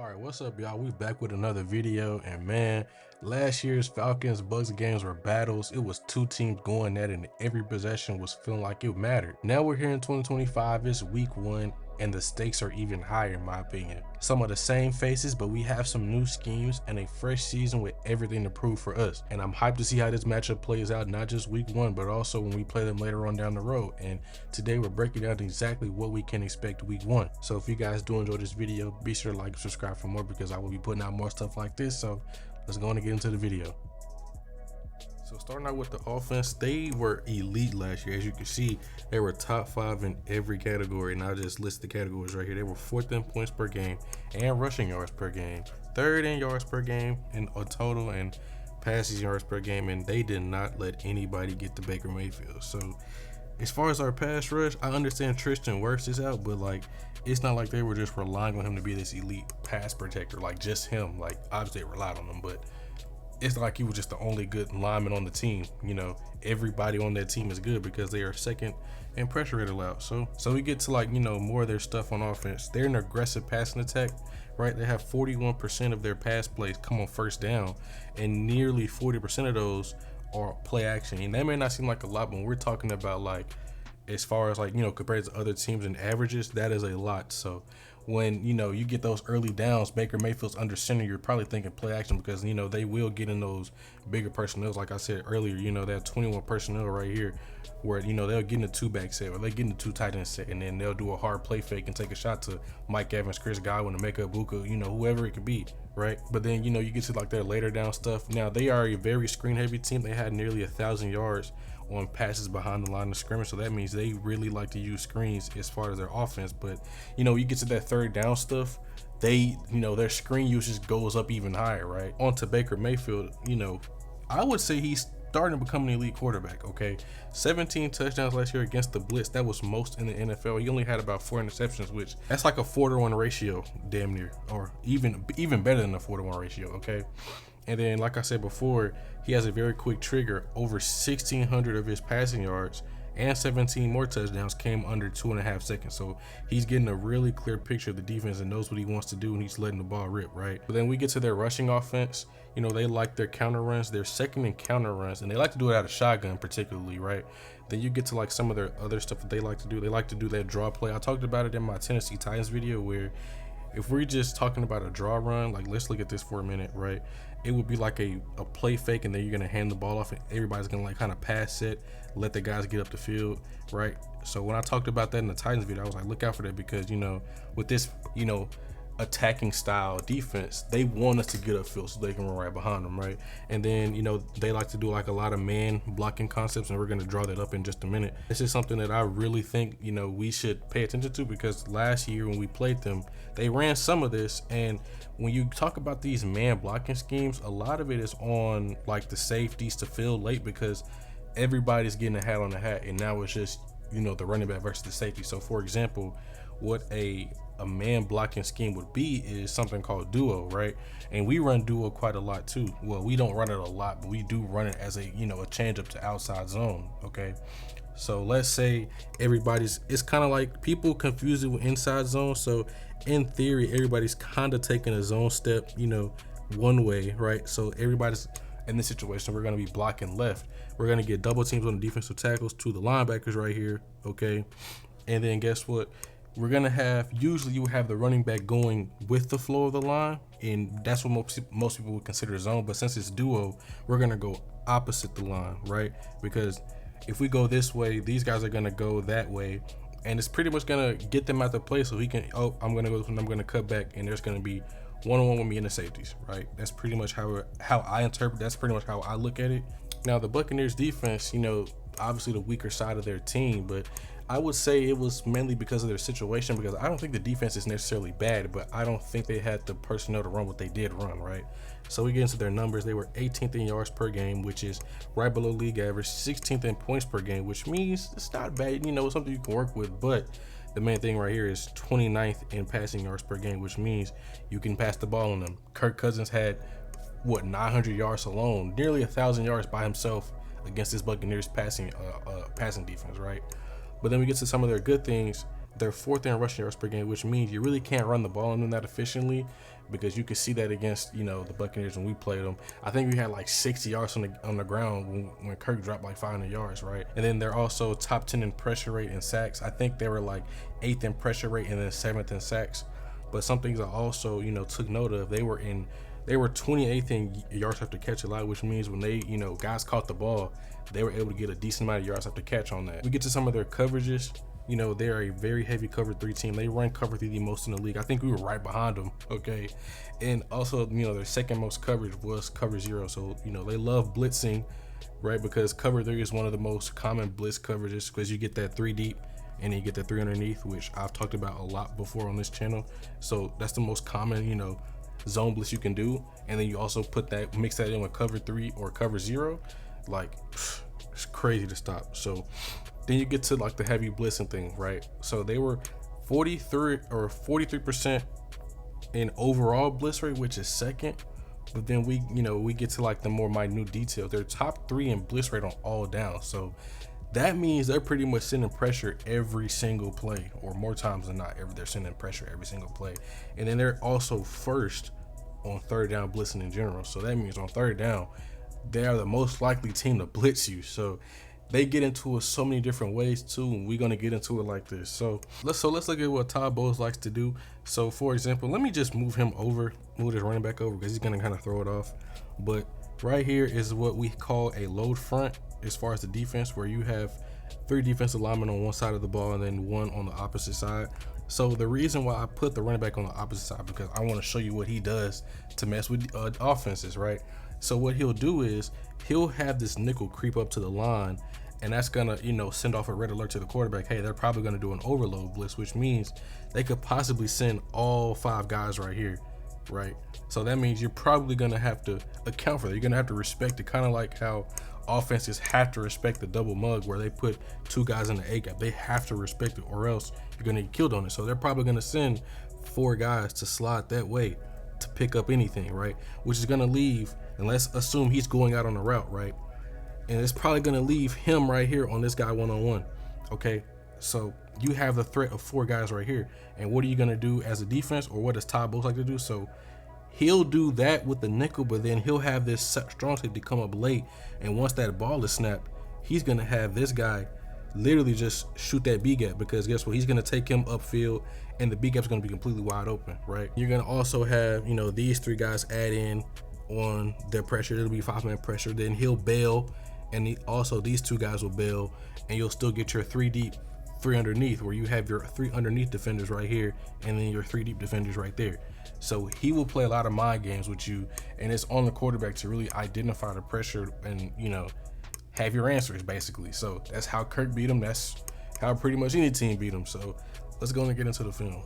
All right, what's up, y'all? We back with another video, and man, last year's Falcons Bucs games were battles. It was two teams going at it, and every possession was feeling like it mattered. Now we're here in 2025. It's week one, and the stakes are even higher, in my opinion. Some of the same faces, but we have some new schemes and a fresh season with everything to prove for us. And I'm hyped to see how this matchup plays out, not just week one, but also when we play them later on down the road. And today we're breaking down exactly what we can expect week one. So if you guys do enjoy this video, be sure to like and subscribe for more, because I will be putting out more stuff like this. So let's go on and get into the video. So starting out with the offense, they were elite last year. As you can see, they were top 5 in every category, and I just list the categories right here. They were 4th in points per game and rushing yards per game, 3rd in yards per game in a total, and passing yards per game, and they did not let anybody get to Baker Mayfield. So as far as our pass rush, I understand Tristan Wirfs is out, but like, it's not like they were just relying on him to be this elite pass protector, like just him. Like, obviously they relied on him, but it's not like he was just the only good lineman on the team. You know, everybody on that team is good because they are second in pressure rate allowed. So we get to, like, you know, more of their stuff on offense. They're an aggressive passing attack, right? They have 41% of their pass plays come on first down, and nearly 40% of those are play action. And that may not seem like a lot, but when we're talking about, like, as far as, like, you know, compared to other teams and averages, that is a lot. So when, you know, you get those early downs, Baker Mayfield's under center, you're probably thinking play action, because, you know, they will get in those bigger personnel. Like I said earlier, you know, that 21 personnel right here, where, you know, they'll get in a 2-back set, or they get in a 2 tight end set, and then they'll do a hard play fake and take a shot to Mike Evans, Chris Godwin, to make up Buka, you know, whoever it could be, right? But then, you know, you get to like their later down stuff. Now, they are a very screen heavy team. They had nearly 1,000 yards on passes behind the line of scrimmage, so that means they really like to use screens as far as their offense. But, you know, you get to that third down stuff, they, you know, their screen usage goes up even higher, right? On to Baker Mayfield, you know, I would say he's starting to become an elite quarterback. Okay, 17 touchdowns last year against the blitz. That was most in the NFL. He only had about 4 interceptions, which that's like a 4-to-1 ratio, damn near, or even better than a 4-to-1 ratio. Okay. And then, like I said before, he has a very quick trigger. Over 1,600 of his passing yards and 17 more touchdowns came under 2.5 seconds. So he's getting a really clear picture of the defense and knows what he wants to do, and he's letting the ball rip, right? But then we get to their rushing offense. You know, they like their counter runs. They're second in counter runs, and they like to do it out of shotgun particularly, right? Then you get to like some of their other stuff that they like to do. They like to do that draw play. I talked about it in my Tennessee Titans video, where if we're just talking about a draw run, like, let's look at this for a minute, right? It would be like a play fake, and then you're gonna hand the ball off, and everybody's gonna like kind of pass it, let the guys get up the field, right? So when I talked about that in the Titans video, I was like, look out for that, because, you know, with this, you know, attacking style defense, they want us to get upfield so they can run right behind them, right? And then, you know, they like to do like a lot of man blocking concepts, and we're going to draw that up in just a minute. This is something that I really think, you know, we should pay attention to, because last year when we played them, they ran some of this. And when you talk about these man blocking schemes, a lot of it is on like the safeties to fill late, because everybody's getting a hat on the hat, and now it's just, you know, the running back versus the safety. So for example, what a man blocking scheme would be is something called duo, right? And we run duo quite a lot too. Well, we don't run it a lot, but we do run it as a, you know, a change up to outside zone. Okay, so let's say it's kind of like people confuse it with inside zone. So in theory, everybody's kind of taking a zone step, you know, one way, right? So everybody's in this situation, we're going to be blocking left. We're going to get double teams on the defensive tackles to the linebackers right here. Okay, and then guess what? We're gonna have, usually you have the running back going with the flow of the line, and that's what most people would consider zone. But since it's duo, we're gonna go opposite the line, right? Because if we go this way, these guys are gonna go that way, and it's pretty much gonna get them out the play. So he can, oh, I'm gonna go this one, I'm gonna cut back, and there's gonna be one-on-one with me in the safeties, right? That's pretty much how I interpret. That's pretty much how I look at it. Now the Buccaneers defense, you know, obviously the weaker side of their team, but I would say it was mainly because of their situation, because I don't think the defense is necessarily bad, but I don't think they had the personnel to run what they did run, right? So we get into their numbers. They were 18th in yards per game, which is right below league average, 16th in points per game, which means it's not bad, you know, it's something you can work with. But the main thing right here is 29th in passing yards per game, which means you can pass the ball on them. Kirk Cousins had, what, 900 yards alone, nearly 1,000 yards by himself against this Buccaneers passing defense, right? But then we get to some of their good things. They're fourth in rushing yards per game, which means you really can't run the ball on them that efficiently, because you could see that against, you know, the Buccaneers when we played them. I think we had like 60 yards on the ground when Kirk dropped like 500 yards, right? And then they're also top 10 in pressure rate and sacks. I think they were like 8th in pressure rate and then 7th in sacks. But some things I also, you know, took note of, they were 28th in yards after catch a lot, which means when they, you know, guys caught the ball, they were able to get a decent amount of yards after catch on that. We get to some of their coverages. You know, they're a very heavy cover 3 team. They run cover 3 the most in the league. I think we were right behind them, okay? And also, you know, their second most coverage was cover 0. So, you know, they love blitzing, right? Because cover 3 is one of the most common blitz coverages, because you get that 3 deep and then you get the 3 underneath, which I've talked about a lot before on this channel. So that's the most common, you know, zone blitz you can do. And then you also mix that in with cover 3 or cover 0. Like, it's crazy to stop. So then you get to like the heavy blitzing thing, right? So they were 43% in overall blitz rate, which is second. But then we get to like the more minute detail. They're top 3 in blitz rate on all downs. So that means they're pretty much sending pressure every single play, or more times than not, they're sending pressure every single play. And then they're also first on third down blitzing in general. So that means on third down, they are the most likely team to blitz you. So they get into it so many different ways too, and we're gonna get into it like this. So let's look at what Todd Bowles likes to do. So for example, let me just move this running back over, because he's gonna kind of throw it off. But right here is what we call a load front as far as the defense, where you have 3 defensive linemen on one side of the ball and then 1 on the opposite side. So the reason why I put the running back on the opposite side, because I want to show you what he does to mess with offenses, right? So what he'll do is he'll have this nickel creep up to the line, and that's gonna, you know, send off a red alert to the quarterback. Hey, they're probably gonna do an overload blitz, which means they could possibly send all 5 guys right here, right? So that means you're probably gonna have to account for that. You're gonna have to respect it, kind of like how offenses have to respect the double mug, where they put 2 guys in the A gap. They have to respect it, or else you're gonna get killed on it. So they're probably gonna send 4 guys to slide that way to pick up anything, right? Which is gonna leave, and let's assume he's going out on a route, right? And it's probably gonna leave him right here on this guy one-on-one. Okay, so you have the threat of 4 guys right here, and what are you gonna do as a defense, or what does Todd Bowles like to do? So he'll do that with the nickel, but then he'll have this strong safety come up late, and once that ball is snapped, he's gonna have this guy literally just shoot that B gap, because guess what? He's gonna take him upfield, and the B gap's gonna be completely wide open, right? You're gonna also have, you know, these 3 guys add in on their pressure. It'll be 5-man pressure. Then he'll bail, and also these 2 guys will bail, and you'll still get your 3 deep, 3 underneath, where you have your 3 underneath defenders right here, and then your 3 deep defenders right there. So he will play a lot of mind games with you, and it's on the quarterback to really identify the pressure and, you know, have your answers basically. So that's how Kirk beat him. That's how pretty much any team beat him. So let's go and get into the film.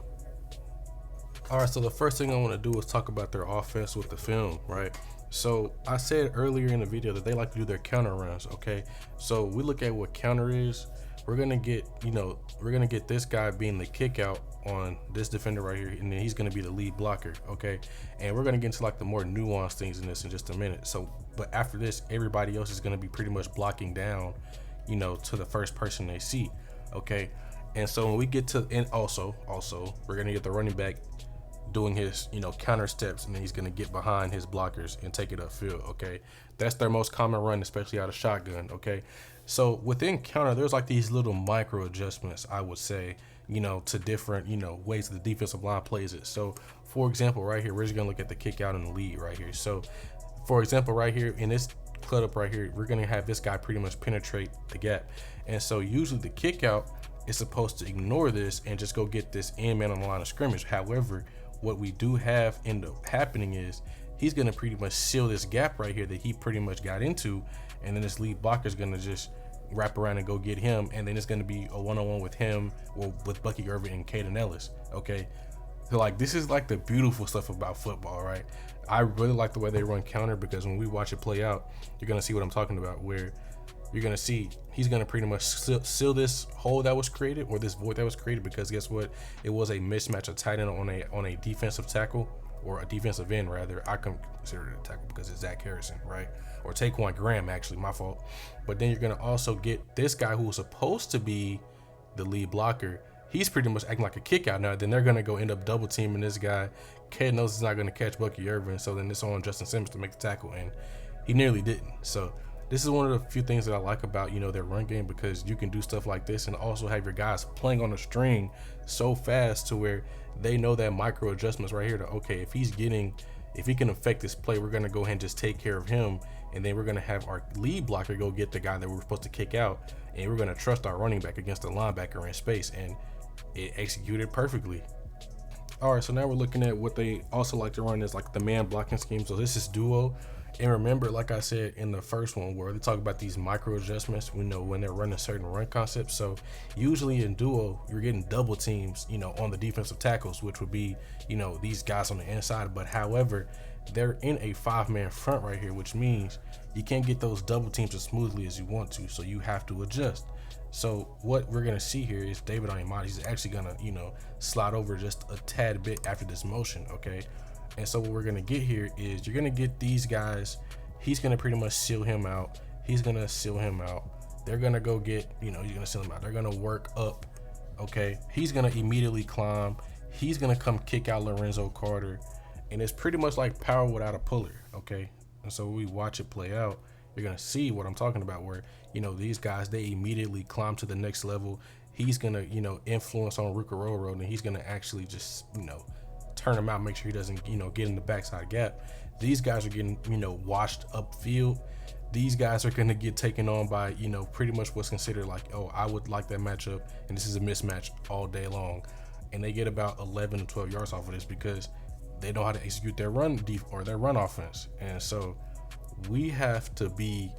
All right, so the first thing I want to do is talk about their offense with the film, right? So I said earlier in the video that they like to do their counter runs, okay? So we look at what counter is. We're gonna get this guy being the kick out on this defender right here, and then he's gonna be the lead blocker, okay? And we're gonna get into like the more nuanced things in this in just a minute. So, but after this, everybody else is gonna be pretty much blocking down, you know, to the first person they see, okay? And so when we get to, and also we're gonna get the running back doing his, you know, counter steps, and then he's gonna get behind his blockers and take it upfield, okay? That's their most common run, especially out of shotgun, okay? So within counter, there's like these little micro adjustments, I would say, you know, to different, you know, ways the defensive line plays it. So for example, right here, we're just gonna look at the kick out and the lead right here. So for example, right here in this cut up right here, we're gonna have this guy pretty much penetrate the gap. And so usually the kick out is supposed to ignore this and just go get this end man on the line of scrimmage. However, what we do have end up happening is he's gonna pretty much seal this gap right here that he pretty much got into, and then this lead blocker is gonna just wrap around and go get him, and then it's gonna be a one-on-one with him or with Bucky Irvin and Caden Ellis, okay? So like, this is like the beautiful stuff about football, right? I really like the way they run counter, because when we watch it play out, you're gonna see what I'm talking about, where you're gonna see he's gonna pretty much seal this hole that was created, or this void that was created, because guess what? It was a mismatch of tight end on a defensive tackle, or a defensive end rather. I consider it a tackle because it's Zach Harrison, right? Or Taquan Graham, actually, my fault. But then you're gonna also get this guy who was supposed to be the lead blocker he's pretty much acting like a kick out now. Then they're gonna go end up double teaming this guy. Ked knows he's not gonna catch Bucky Irvin, so then it's on Justin Simmons to make the tackle, and he nearly didn't. So this is one of the few things that I like about, you know, their run game, because you can do stuff like this and also have your guys playing on a string so fast to where they know that micro adjustments right here to, okay, if he can affect this play, we're gonna go ahead and just take care of him, and then we're gonna have our lead blocker go get the guy that we're supposed to kick out, and we're gonna trust our running back against the linebacker in space, and it executed perfectly. All right, so now we're looking at what they also like to run is like the man blocking scheme. So this is duo. And remember, like I said in the first one, where they talk about these micro adjustments, we know when they're running certain run concepts. So usually in duo, you're getting double teams, you know, on the defensive tackles, which would be, you know, these guys on the inside. But however, they're in a 5-man front right here, which means you can't get those double teams as smoothly as you want to. So you have to adjust. So what we're gonna see here is David Ayamati, he's actually gonna, you know, slide over just a tad bit after this motion, okay? And so what we're gonna get here is you're gonna get these guys, he's gonna pretty much seal him out. He's gonna seal him out. They're gonna go get, you know, he's gonna seal him out. They're gonna work up, okay? He's gonna immediately climb. He's gonna come kick out Lorenzo Carter. And it's pretty much like power without a puller, okay? And so we watch it play out, you're gonna see what I'm talking about, where, you know, these guys, they immediately climb to the next level. He's gonna, you know, influence on Rukaroro, and he's gonna actually just, you know, turn him out, make sure he doesn't, you know, get in the backside gap. These guys are getting, you know, washed upfield. These guys are gonna get taken on by, you know, pretty much what's considered like, oh, I would like that matchup, and this is a mismatch all day long. And they get about 11 to 12 yards off of this because they know how to execute their run or their run offense. And so we have to be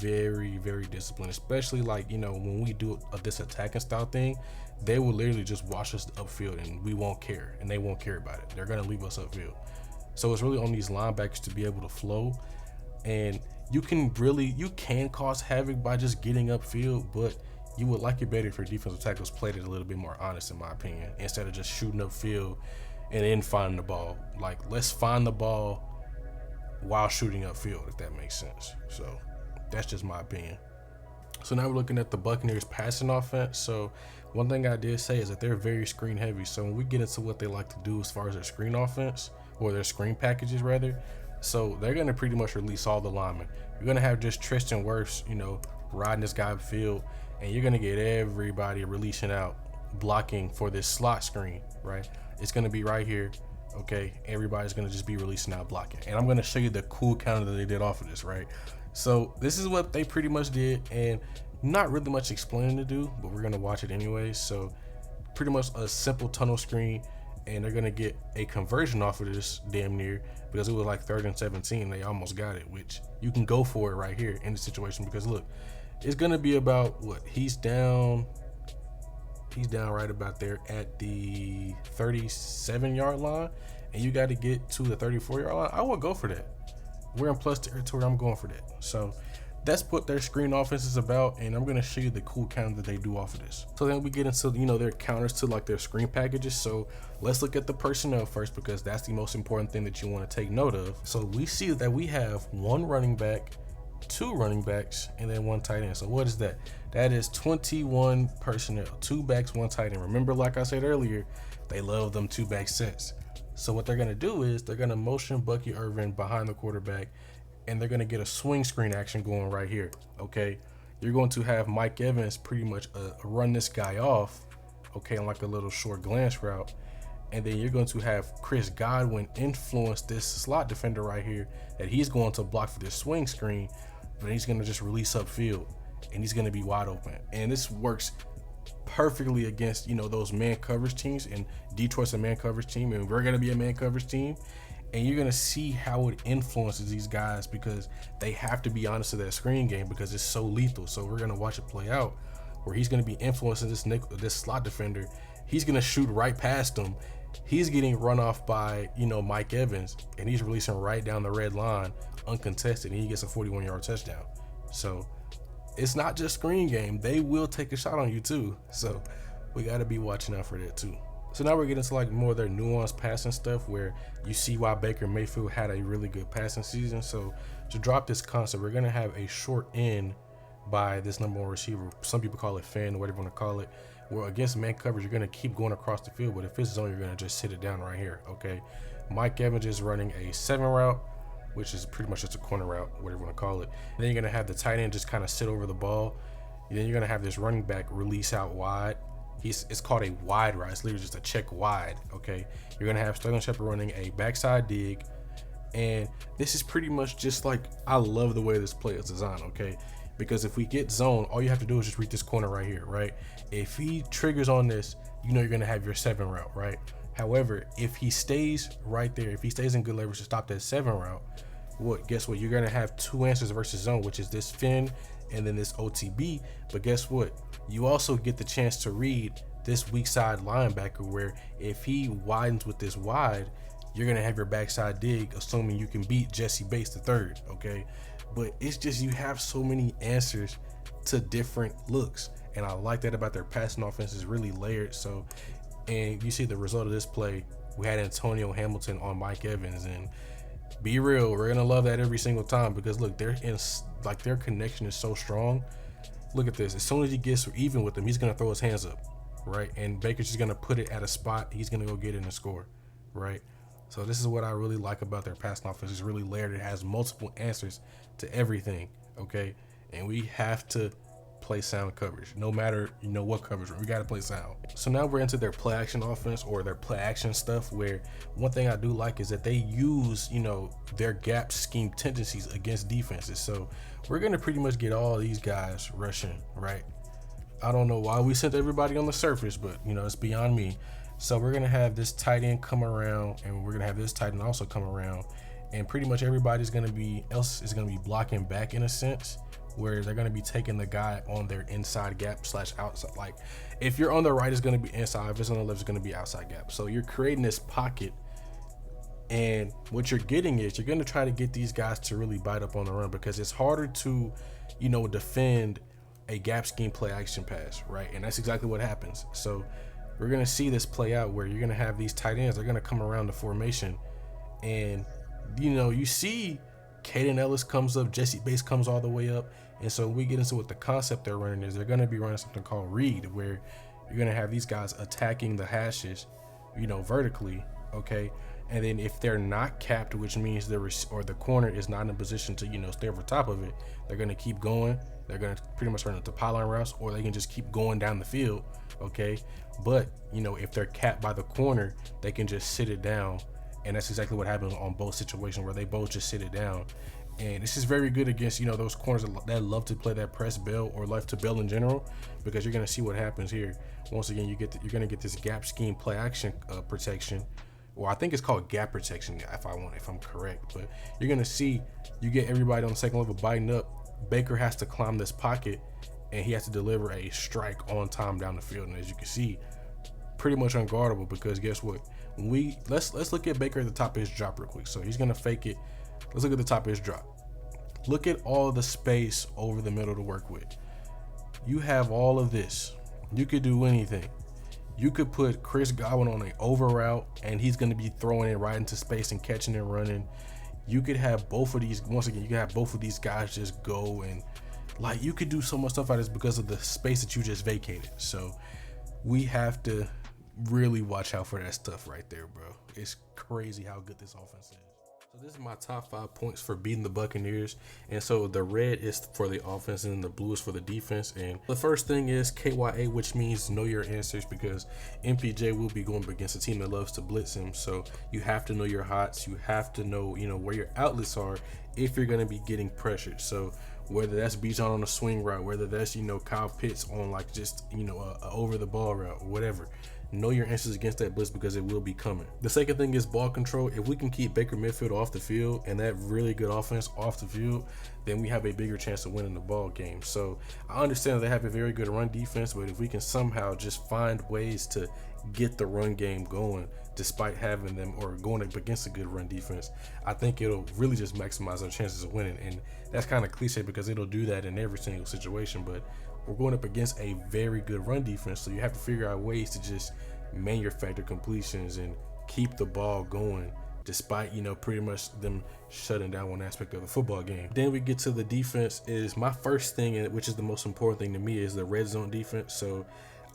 very, very disciplined, especially like, you know, when we do this attacking style thing, they will literally just wash us upfield and we won't care, and they won't care about it. They're going to leave us upfield. So it's really on these linebackers to be able to flow, and you can cause havoc by just getting upfield, but you would like it better if your defensive tackles played it a little bit more honest, in my opinion, instead of just shooting upfield and then finding the ball. Like, let's find the ball while shooting upfield, if that makes sense. So that's just my opinion. So now we're looking at the Buccaneers passing offense. So one thing I did say is that they're very screen heavy. So when we get into what they like to do as far as their screen offense, or their screen packages rather, so they're going to pretty much release all the linemen. You're going to have just Tristan Wirfs, you know, riding this guy upfield, and you're going to get everybody releasing out, blocking for this slot screen, right? It's going to be right here. Okay, everybody's going to just be releasing out, blocking. And I'm going to show you the cool counter that they did off of this, right? So this is what they pretty much did, and not really much explaining to do, but we're going to watch it anyways. So pretty much a simple tunnel screen, and they're going to get a conversion off of this damn near, because it was like 3rd and 17. They almost got it, which you can go for it right here in the situation, because look, it's going to be about what? He's down right about there at the 37-yard line, and you got to get to the 34-yard line. I would go for that. We're in plus territory. I'm going for that. So that's what their screen offense is about, and I'm going to show you the cool counter that they do off of this. So then we get into, you know, their counters to like their screen packages. So let's look at the personnel first, because that's the most important thing that you want to take note of. So we see that we have 1 running back, 2 running backs, and then 1 tight end. So what is that? That is 21 personnel, 2 backs, 1 tight end. Remember, like I said earlier, they love them 2-back sets. So what they're going to do is they're going to motion Bucky Irvin behind the quarterback, and they're going to get a swing screen action going right here, okay? You're going to have Mike Evans pretty much run this guy off, okay, on like a little short glance route. And then you're going to have Chris Godwin influence this slot defender right here, that he's going to block for this swing screen, but he's going to just release upfield, and he's going to be wide open. And this works perfectly against, you know, those man coverage teams, and Detroit's a man coverage team, and we're going to be a man coverage team. And you're going to see how it influences these guys, because they have to be honest to that screen game, because it's so lethal. So we're going to watch it play out, where he's going to be influencing this slot defender. He's going to shoot right past him. He's getting run off by, you know, Mike Evans, and he's releasing right down the red line uncontested, and he gets a 41-yard touchdown. So it's not just screen game. They will take a shot on you too. So we got to be watching out for that too. So now we're getting to like more of their nuanced passing stuff, where you see why Baker Mayfield had a really good passing season. So to drop this concept, we're going to have a short end by this number 1 receiver. Some people call it Finn, whatever you want to call it. Well, against man coverage, you're going to keep going across the field, but if it's zone, you're going to just sit it down right here, okay? Mike Evans is running a 7 route, which is pretty much just a corner route, whatever you want to call it. And then you're going to have the tight end just kind of sit over the ball. And then you're going to have this running back release out wide. It's called a wide route. It's literally just a check wide, okay? You're going to have Sterling Shepard running a backside dig. And this is pretty much just like, I love the way this play is designed, okay? Because if we get zone, all you have to do is just read this corner right here, right? If he triggers on this, you know you're going to have your 7 route, right? However, if he stays right there, if he stays in good leverage to stop that 7 route, guess what? You're going to have 2 answers versus zone, which is this fin and then this OTB. But guess what? You also get the chance to read this weak side linebacker, where if he widens with this wide, you're going to have your backside dig, assuming you can beat Jesse Bates III, okay? But it's just, you have so many answers to different looks. And I like that about their passing offense, is really layered. So, and you see the result of this play, we had Antonio Hamilton on Mike Evans, and be real, we're gonna love that every single time, because look, they're in, like, their connection is so strong. Look at this. As soon as he gets even with them, he's gonna throw his hands up, right? And Baker's just gonna put it at a spot. He's gonna go get it and score, right? So this is what I really like about their passing offense. It's really layered. It has multiple answers to everything, okay? And we have to play sound coverage, no matter what coverage. We got to play sound. So now we're into their play action offense, or their play action stuff, where one thing I do like is that they use their gap scheme tendencies against defenses. So we're gonna pretty much get all these guys rushing, right? I don't know why we sent everybody on the surface, but it's beyond me. So we're gonna have this tight end come around, and we're gonna have this tight end also come around, and pretty much everybody's gonna be blocking back, in a sense, where they're going to be taking the guy on their inside gap / outside. Like, if you're on the right, it's going to be inside. If it's on the left, it's going to be outside gap. So you're creating this pocket, and what you're getting is you're going to try to get these guys to really bite up on the run, because it's harder to, defend a gap scheme play action pass, right? And that's exactly what happens. So we're going to see this play out, where you're going to have these tight ends. They're going to come around the formation, and you see Caden Ellis comes up, Jesse Bates comes all the way up. And so we get into what the concept they're running is. They're going to be running something called read, where you're going to have these guys attacking the hashes, vertically, okay? And then if they're not capped, which means the corner is not in a position to, stay over top of it, they're going to keep going. They're going to pretty much run into pylon routes, or they can just keep going down the field, okay? But, if they're capped by the corner, they can just sit it down. And that's exactly what happens on both situations, where they both just sit it down. And this is very good against, those corners that love to play that press bail, or love to bail in general, because you're going to see what happens here. Once again, you're going to get this gap scheme play action protection, or I think it's called gap protection, if I'm correct. But you're going to see, you get everybody on the second level biting up. Baker has to climb this pocket, and he has to deliver a strike on time down the field. And as you can see, pretty much unguardable, because guess what? Let's look at Baker at the top of his drop real quick. So he's gonna fake it. Let's look at the top of his drop. Look at all the space over the middle to work with. You have all of this. You could do anything. You could put Chris Godwin on an over route, and he's gonna be throwing it right into space and catching and running. You could have both of these. Once again, you could have both of these guys just go, and you could do so much stuff out of this because of the space that you just vacated. So we have to really watch out for that stuff right there, bro. It's crazy how good this offense is. So this is my top 5 points for beating the Buccaneers. And so the red is for the offense and the blue is for the defense. And the first thing is KYA, which means know your answers, because MPJ will be going against a team that loves to blitz him. So you have to know your hots. You have to know, where your outlets are if you're going to be getting pressured. So whether that's Bijan on a swing route, whether that's, Kyle Pitts on a over the ball route, or whatever. Know your answers against that blitz, because it will be coming. The second thing is ball control. If we can keep Baker Mayfield off the field and that really good offense off the field, then we have a bigger chance of winning the ball game. So I understand they have a very good run defense, but if we can somehow just find ways to get the run game going, despite having them or going up against a good run defense, I think it'll really just maximize our chances of winning. And that's kind of cliche, because it'll do that in every single situation, but we're going up against a very good run defense, so you have to figure out ways to just manufacture completions and keep the ball going, despite pretty much them shutting down one aspect of the football game. Then we get to the defense. Is my first thing, which is the most important thing to me, is the red zone defense. So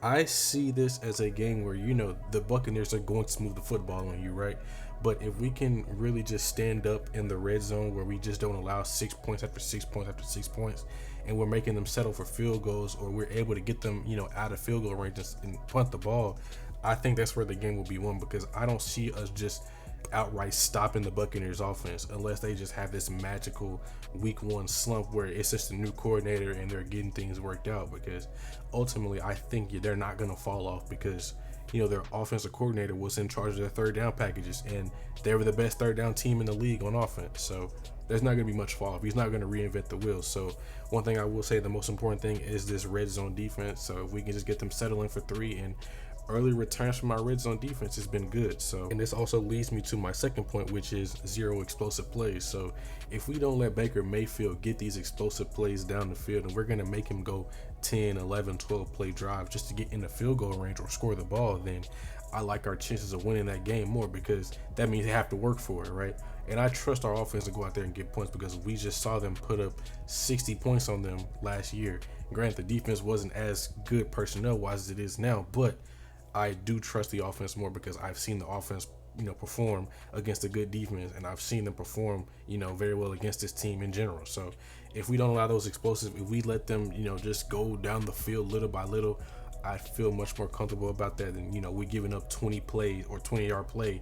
I see this as a game where, you know, the Buccaneers are going to move the football on you, right? But if we can really just stand up in the red zone where we just don't allow 6 points after 6 points after 6 points, and we're making them settle for field goals, or we're able to get them, you know, out of field goal range and punt the ball, I think that's where the game will be won, because I don't see us just outright stopping the Buccaneers offense unless they just have this magical week one slump where it's just a new coordinator and they're getting things worked out. Because ultimately I think they're not going to fall off, because you know their offensive coordinator was in charge of their third down packages and they were the best third down team in the league on offense. So there's not going to be much fall off. He's not going to reinvent the wheel. So one thing I will say, the most important thing is this red zone defense. So if we can just get them settling for 3, and early returns from our red zone defense has been good. So, and this also leads me to my second point, which is 0 explosive plays. So if we don't let Baker Mayfield get these explosive plays down the field, and we're going to make him go 10, 11, 12 play drives just to get in the field goal range or score the ball, then I like our chances of winning that game more, because that means they have to work for it, right? And I trust our offense to go out there and get points, because we just saw them put up 60 points on them last year. Granted, the defense wasn't as good personnel wise as it is now, but I do trust the offense more because I've seen the offense, you know, perform against a good defense, and I've seen them perform, you know, very well against this team in general. So if we don't allow those explosives, if we let them, you know, just go down the field little by little, I feel much more comfortable about that than, you know, we giving up 20 plays or 20-yard play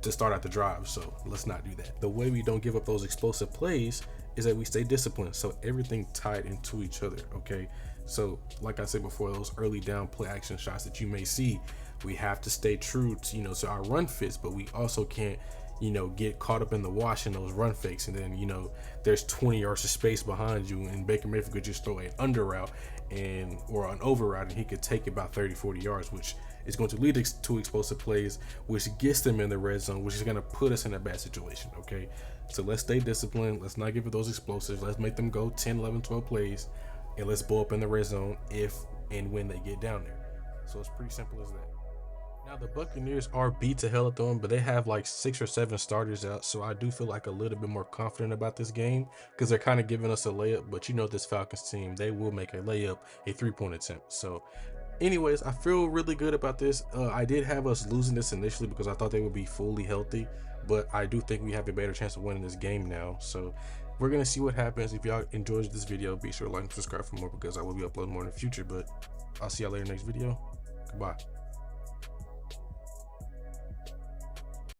to start out the drive. So let's not do that. The way we don't give up those explosive plays is that we stay disciplined. So everything tied into each other. Okay. So like I said before, those early down play action shots that you may see, we have to stay true to, you know, to our run fits, but we also can't, you know, get caught up in the wash in those run fakes. And then, you know, there's 20 yards of space behind you and Baker Mayfield could just throw an under route and or an over route, and he could take about 30-40 yards, which is going to lead to explosive plays, which gets them in the red zone, which is going to put us in a bad situation. Okay, so let's stay disciplined. Let's not give it those explosives. Let's make them go 10, 11, 12 plays, and let's blow up in the red zone if and when they get down there. So it's pretty simple as that. Now the Buccaneers are beat to hell at them, but they have like 6 or 7 starters out, so I do feel like a little bit more confident about this game because they're kind of giving us a layup. But you know, this Falcons team, they will make a layup, a 3-point attempt. So anyways, I feel really good about this. I did have us losing this initially because I thought they would be fully healthy, but I do think we have a better chance of winning this game now. So we're gonna see what happens. If y'all enjoyed this video, be sure to like and subscribe for more, because I will be uploading more in the future. But I'll see y'all later next video. Goodbye.